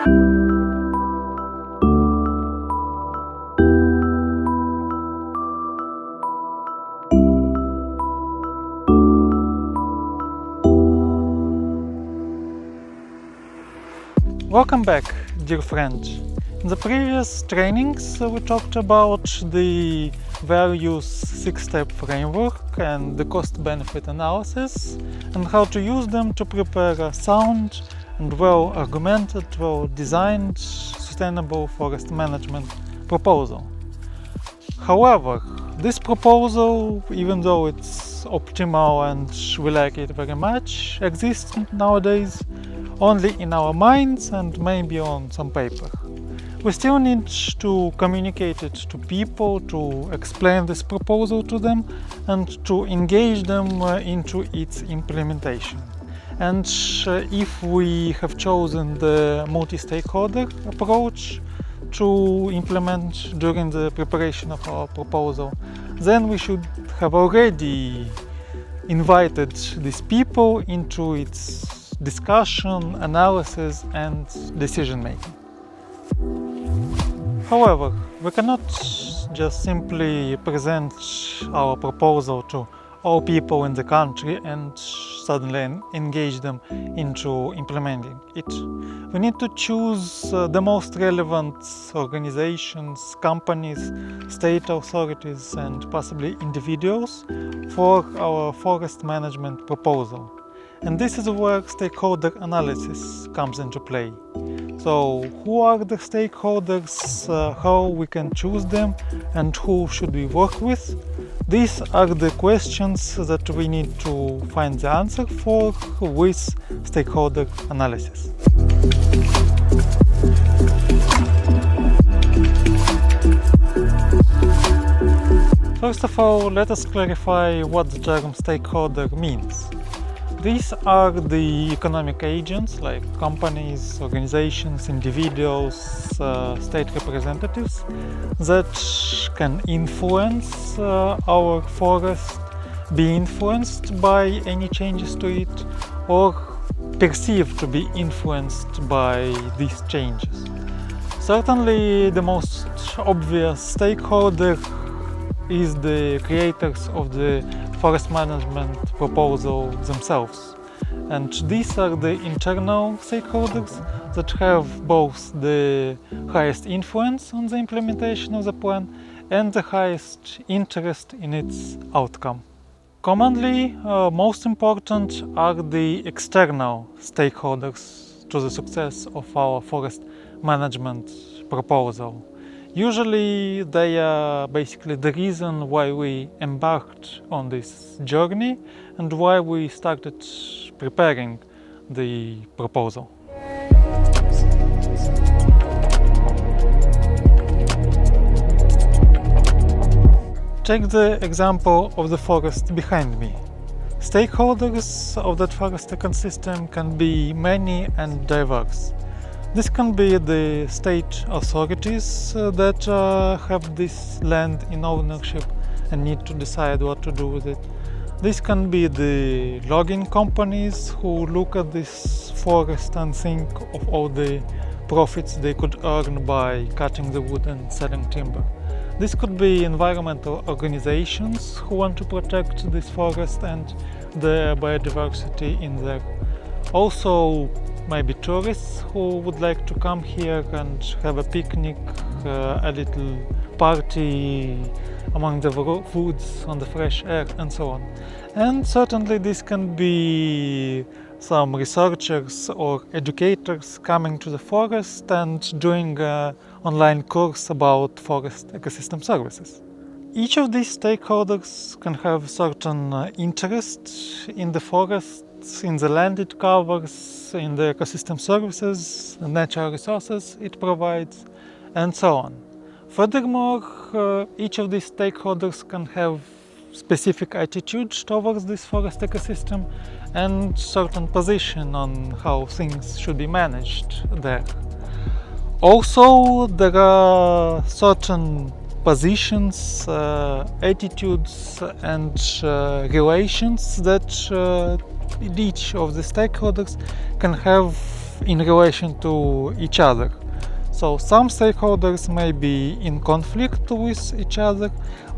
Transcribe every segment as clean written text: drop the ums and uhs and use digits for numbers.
Welcome back, dear friends. In the previous trainings, we talked about the various six-step framework and the cost-benefit analysis and how to use them to prepare a sound and well-argumented, well-designed, sustainable forest management proposal. However, this proposal, even though it's optimal and we like it very much, exists nowadays only in our minds and maybe on some paper. We still need to communicate it to people, to explain this proposal to them and to engage them into its implementation. And if we have chosen the multi-stakeholder approach to implement during the preparation of our proposal, then we should have already invited these people into its discussion, analysis and decision making. However, we cannot just simply present our proposal to all people in the country and suddenly engage them into implementing it. We need to choose the most relevant organizations, companies, state authorities and possibly individuals for our forest management proposal. And this is where stakeholder analysis comes into play. So, who are the stakeholders, how we can choose them, and who should we work with? These are the questions that we need to find the answer for with stakeholder analysis. First of all, let us clarify what the term stakeholder means. These are the economic agents like companies, organizations, individuals, state representatives that can influence our forest, be influenced by any changes to it, or perceived to be influenced by these changes. Certainly the most obvious stakeholder is the creators of the forest management proposal themselves. And these are the internal stakeholders that have both the highest influence on the implementation of the plan and the highest interest in its outcome. Commonly, most important are the external stakeholders to the success of our forest management proposal. Usually they are basically the reason why we embarked on this journey and why we started preparing the proposal. Take the example of the forest behind me. Stakeholders of that forest ecosystem can be many and diverse. This can be the state authorities that have this land in ownership and need to decide what to do with it. This can be the logging companies who look at this forest and think of all the profits they could earn by cutting the wood and selling timber. This could be environmental organizations who want to protect this forest and the biodiversity in there. Also, maybe tourists who would like to come here and have a picnic, a little party among the woods on the fresh air and so on. And certainly this can be some researchers or educators coming to the forest and doing an online course about forest ecosystem services. Each of these stakeholders can have certain interest in the forest, in the land it covers, in the ecosystem services, the natural resources it provides, and so on. Furthermore, each of these stakeholders can have specific attitudes towards this forest ecosystem and certain position on how things should be managed there. Also, there are certain positions, attitudes and relations that each of the stakeholders can have in relation to each other. So some stakeholders may be in conflict with each other,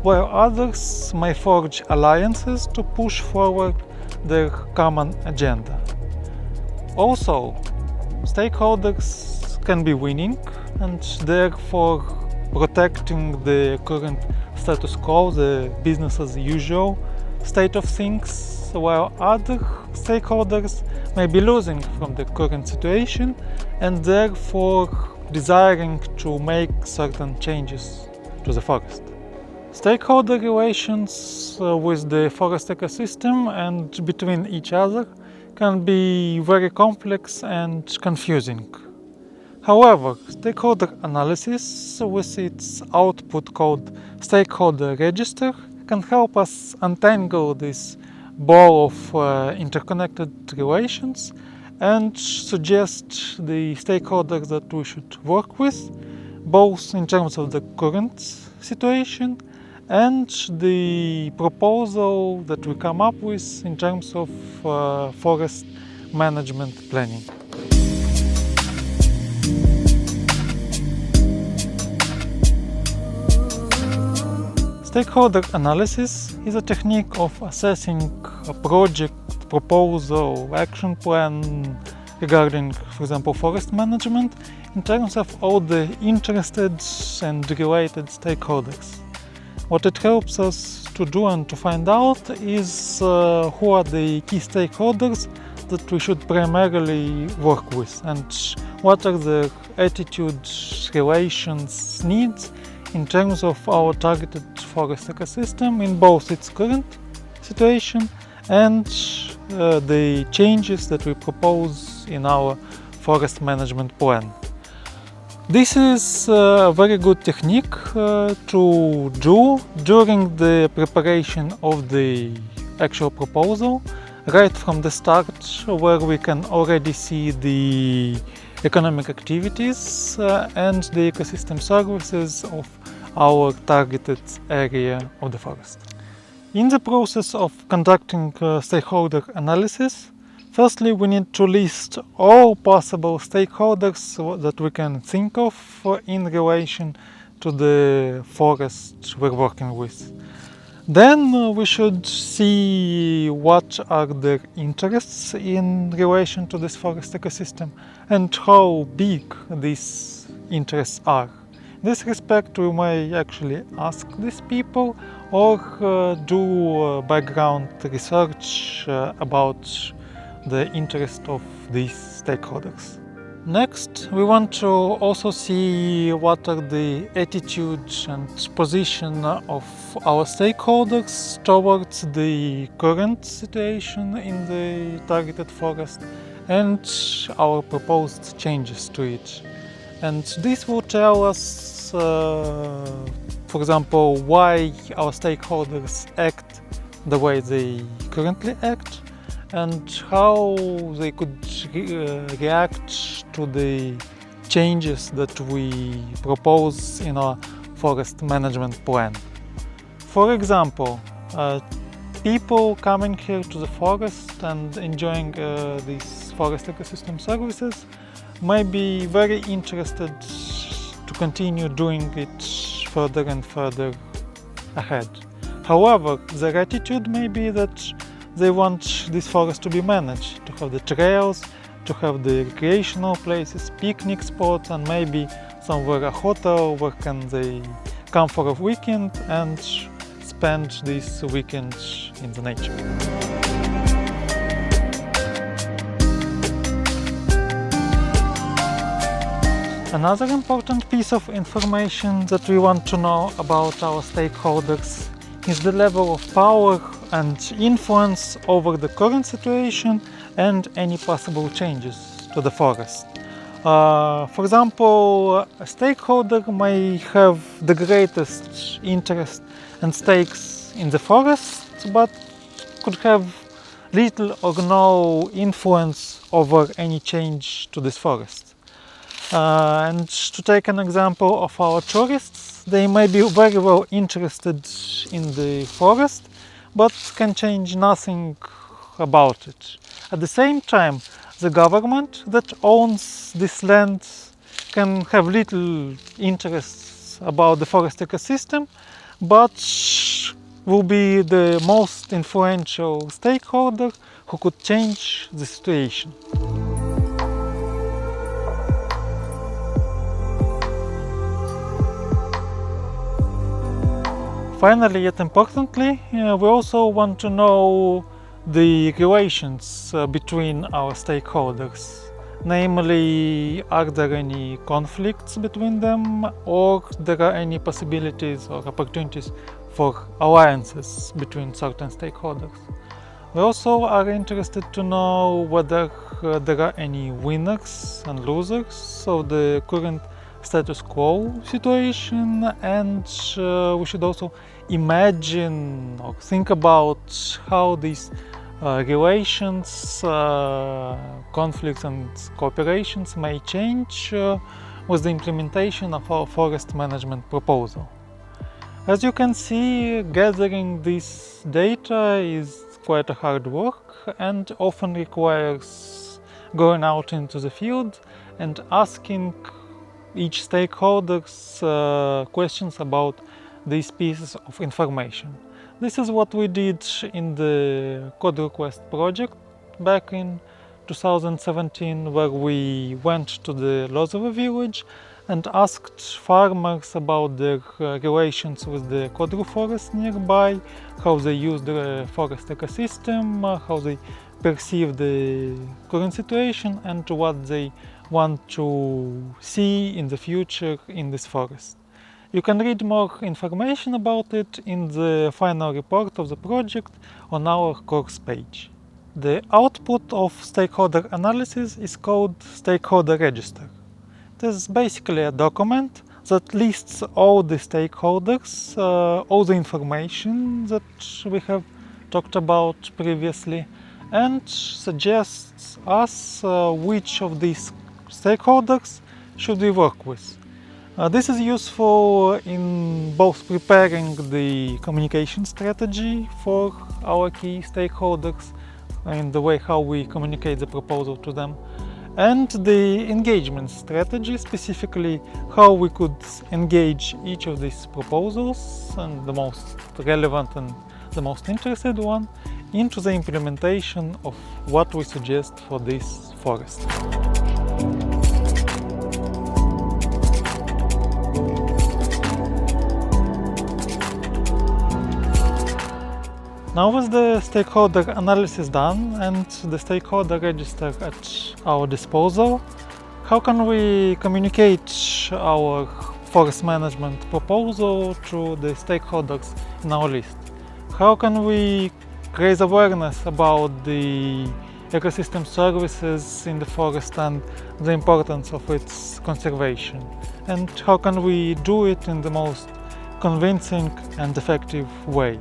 while others may forge alliances to push forward their common agenda. Also, stakeholders can be winning and therefore protecting the current status quo, the business as usual state of things, while other stakeholders may be losing from the current situation and therefore desiring to make certain changes to the forest. Stakeholder relations with the forest ecosystem and between each other can be very complex and confusing. However, stakeholder analysis with its output called stakeholder register can help us untangle this ball of interconnected relations and suggest the stakeholders that we should work with, both in terms of the current situation and the proposal that we come up with in terms of forest management planning. Stakeholder analysis is a technique of assessing a project, proposal, action plan regarding, for example, forest management in terms of all the interested and related stakeholders. What it helps us to do and to find out is who are the key stakeholders that we should primarily work with and what are the attitudes, relations, needs in terms of our targeted forest ecosystem in both its current situation and the changes that we propose in our forest management plan. This is a very good technique to do during the preparation of the actual proposal, right from the start, where we can already see the economic activities and the ecosystem services of our targeted area of the forest. In the process of conducting stakeholder analysis, firstly, we need to list all possible stakeholders that we can think of in relation to the forest we're working with. Then we should see what are their interests in relation to this forest ecosystem and how big these interests are. In this respect, we may actually ask these people or do background research about the interest of these stakeholders. Next, we want to also see what are the attitudes and position of our stakeholders towards the current situation in the targeted forest and our proposed changes to it. And this will tell us, for example, why our stakeholders act the way they currently act and how they could react to the changes that we propose in our forest management plan. For example, people coming here to the forest and enjoying these forest ecosystem services may be very interested to continue doing it further and further ahead. However, their attitude may be that they want this forest to be managed, to have the trails, to have the recreational places, picnic spots, and maybe somewhere a hotel where can they come for a weekend and spend this weekend in the nature. Another important piece of information that we want to know about our stakeholders is the level of power and influence over the current situation and any possible changes to the forest. For example, a stakeholder may have the greatest interest and stakes in the forest, but could have little or no influence over any change to this forest. And to take an example of our tourists, they may be very well interested in the forest, but can change nothing about it. At the same time, The government that owns this land can have little interest about the forest ecosystem, but will be the most influential stakeholder who could change the situation. Finally, yet importantly, we also want to know the relations between our stakeholders. Namely, are there any conflicts between them, or there are any possibilities or opportunities for alliances between certain stakeholders? We also are interested to know whether there are any winners and losers of the current status quo situation, and we should also imagine or think about how these relations, conflicts and cooperations may change with the implementation of our forest management proposal. As you can see, gathering this data is quite a hard work and often requires going out into the field and asking each stakeholder's questions about these pieces of information. This is what we did in the Code Request project back in 2017, where we went to the Lozovo village and asked farmers about their relations with the Kodru forest nearby, how they use the forest ecosystem, how they perceive the current situation, and what they want to see in the future in this forest. You can read more information about it in the final report of the project on our course page. The output of stakeholder analysis is called Stakeholder Register. It is basically a document that lists all the stakeholders, all the information that we have talked about previously, and suggests us which of these stakeholders should we work with. This is useful in both preparing the communication strategy for our key stakeholders in the way how we communicate the proposal to them, and the engagement strategy, specifically how we could engage each of these proposals, and the most relevant and the most interested one, into the implementation of what we suggest for this forest. Now with the stakeholder analysis done and the stakeholder register at our disposal, how can we communicate our forest management proposal to the stakeholders in our list? How can we raise awareness about the ecosystem services in the forest and the importance of its conservation? And how can we do it in the most convincing and effective way?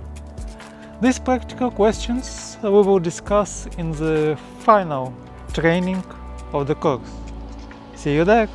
These practical questions we will discuss in the final training of the course. See you there!